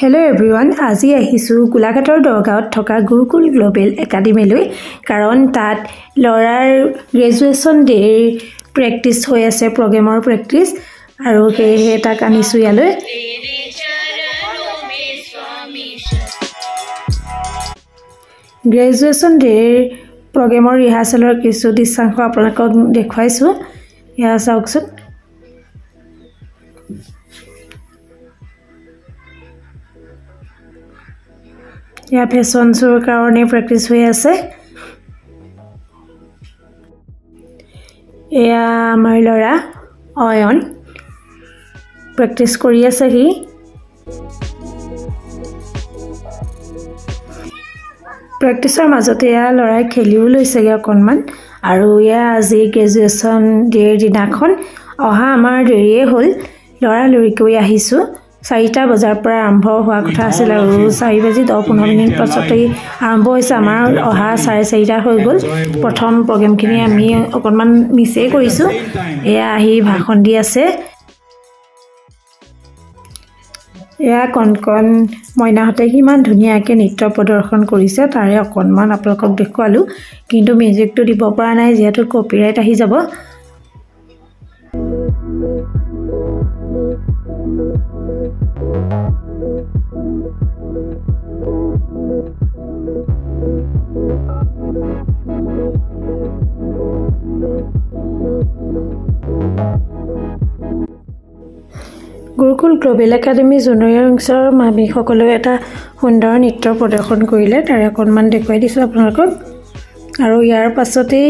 Hello everyone, আজি আহিছো গোলাঘাটৰ দৰগাঁৱত থকা গুৰুকুল গ্লোবেল একাডেমীলৈ কাৰণ তাত লৰাৰ গ্ৰেজুৱেচন ডে প্ৰেক্টিস হৈ আছে প্ৰগ্ৰামৰ প্ৰেক্টিস আৰু সেয়ে তাক আনিছো ইয়ালৈ গ্ৰেজুৱেচন ডে প্ৰগ্ৰামৰ ৰিহাৰ্সেলৰ কিছু দৃশ্যাংশ আপোনালোকক দেখুৱাইছো ইয়া চাওকচোন या फैशन शोर कारणे प्रैक्टिस হৈ আছে এয়া আমাৰ লৰা অয়ন প্ৰেক্টিস কৰি আছে হি প্ৰেক্টিসৰ মাজতে এয়া লৰাই খেলিও লৈছেগে অকনমান আৰু এয়া আজি গ্ৰেজুৱেচন ডে দিনাখন অহা আমাৰ দেৰিয়ে হ'ল লৰা লৰিকৈ আহিছো 4টা বজাৰ পৰা আৰম্ভ হোৱা কথা আছিল আৰু 4:10-15 মিনিট পাছতেই আৰম্ভ হৈছে আমাৰ অহা 4:30 হৈ গ'ল প্ৰথম প্ৰগ্ৰামখিনি আমি অকনমান মিছে কৰিছো এয়া আহি ভাষণ দি আছে এয়া কনকন মইনাহতে কিমান ধুনীয়াকৈ নৃত্য প্ৰদৰ্শন কৰিছে তাৰে অকনমান আপোনালোকক দেখুৱালো কিন্তু মিউজিকটো দিব পৰা নাই যেহেতু কপিৰাইট আহি যাব গুৰুকুল গ্লোবেল একাডেমী জুনিয়ৰ ইংছৰ মামিসকলেও এটা সুন্দৰ নৃত্য প্ৰদৰ্শন কৰিলে তাৰে অকনমান দেখুৱাই দিছো আপোনালোকক আৰু ইয়াৰ পাছতেই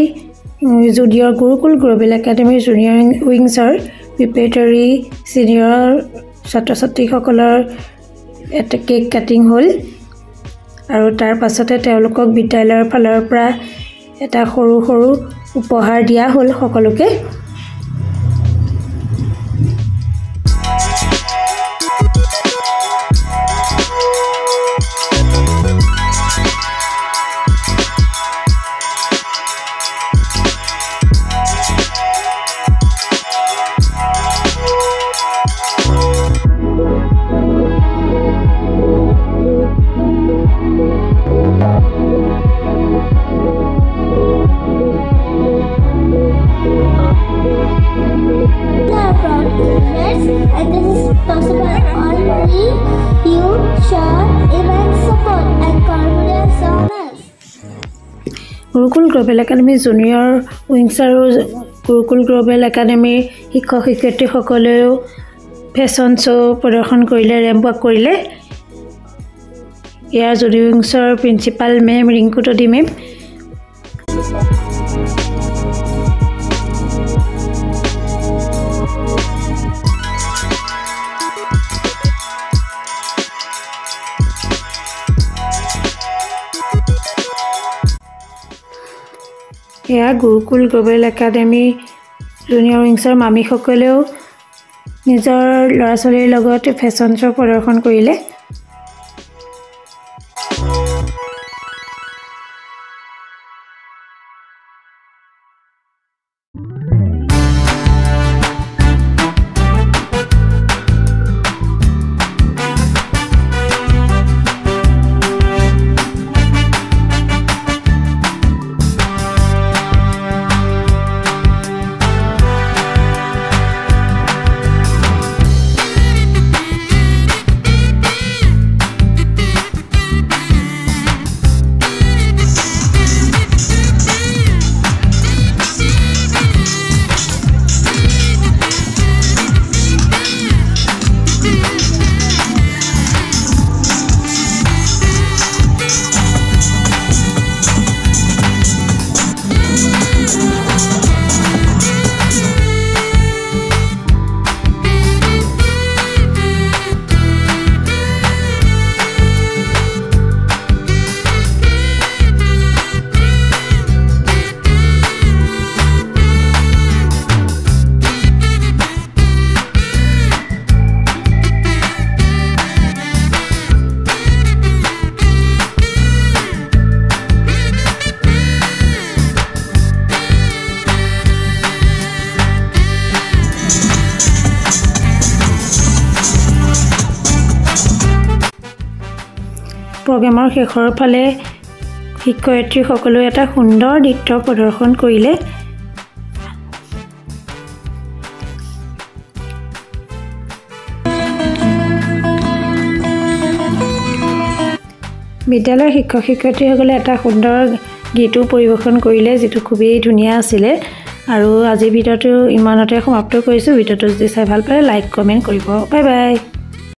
junior Gurukul global academy junior উইংছৰ প্ৰিপেৰেটৰী সিনিয়ৰ ছাত্ৰ-ছাত্ৰীসকলৰ এটা কেক কাটিং হ'ল আৰু তাৰ পাছতে তেওঁলোকক বিদ্যালয়ৰ ফালৰ পৰা এটা সৰু সৰু উপহাৰ দিয়া হ'ল সকলোকে gurukul global academy junior wings আৰু গুৰুকুল গ্লোবেল একাডেমীৰ শিক্ষক শিক্ষয়িত্ৰীসকলেও ফেশ্বন শ্ব' প্ৰদৰ্শন কৰিলে ৰেম্প ৱাক কৰিলে ইয়াৰ জুনিয়ৰ উইংছৰ প্ৰিন্সিপাল মেম ৰিংকুটদি মেম এয়া গুৰুকুল গ্লোবেল একাডেমী জুনিয়ৰ উইংছৰ মামিসকলেও নিজৰ ল'ৰা-ছোৱালীৰ লগত ফেশ্বন শ্ব' প্ৰদৰ্শন কৰিলে প্ৰগ্ৰেমৰ শেষৰ ফালে শিক্ষয়িত্ৰীসকলেও এটা সুন্দৰ নৃত্য প্ৰদৰ্শন কৰিলে। বিদ্যালয়ৰ শিক্ষক শিক্ষয়িত্ৰীসকলে এটা সুন্দৰ গীতো পৰিৱেশন কৰিলে, যিটো খুবেই ধুনীয়া আছিলে। আৰু আজিৰ ভিডিঅ'টো ইমানতে সমাপ্ত কৰিছোঁ। ভিডিঅ'টো যদি চাই ভাল পালে লাইক কমেণ্ট কৰিব। Bye bye.